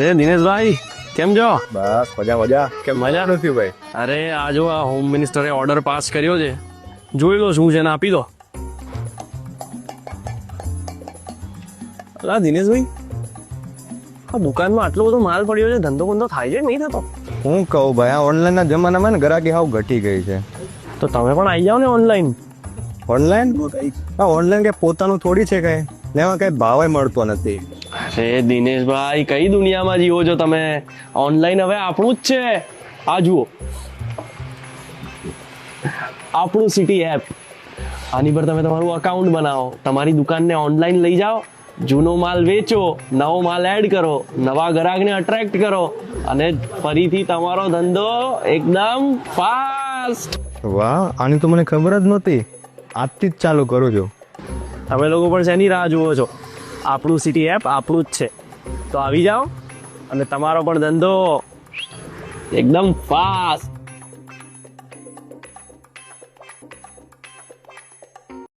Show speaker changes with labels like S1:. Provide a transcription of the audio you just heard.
S1: દિનેશભાઈ કેમ છો?
S2: બસ મજા મજા. કેમ મજા નથી ભાઈ?
S1: અરે આ જો આ હોમ મિનિસ્ટરે ઓર્ડર પાસ કર્યો છે, જોઈ લો શું છે ને આપી દો. અલા દિનેશભાઈ, આ દુકાનમાં આટલો બધો માલ પડ્યો છે, ધંધો બંધો થાય છે નહીં થતો?
S2: હું કહું ભાઈ, આ ઓનલાઈન ના જમાનામાં ને ગ્રાહકી હાવ ઘટી ગઈ છે.
S1: તો તમે પણ આવી જાઓ ને ઓનલાઈન.
S2: ઓનલાઈન હા, ઓનલાઈન કઈ પોતાનું થોડી છે કઈ, ને એમાં કઈ ભાવ મળતો નથી.
S1: અરે દિનેશભાઈ, કઈ દુનિયામાં જીવો છો તમે? ઓનલાઈન હવે આપણું જ છે. આ જુઓ, આપણું સિટી એપ. આની પર તમે તમારું અકાઉન્ટ બનાવો, તમારી દુકાનને ઓનલાઈન લઈ જાઓ, જૂનો માલ વેચો, નવો માલ એડ કરો, નવા ગ્રાહકને અટ્રેક્ટ કરો અને ફરીથી તમારો ધંધો એકદમ ફાસ્ટ.
S2: વાહ, આની તો મને ખબર જ નહોતી. આજથી જ ચાલુ કરું છું.
S1: તમે લોકો પણ શેની રાહ જુઓ છો? આપણું સિટી એપ આપણું જ છે, તો આવી જાઓ અને તમારો પણ ધંધો એકદમ ફાસ્ટ.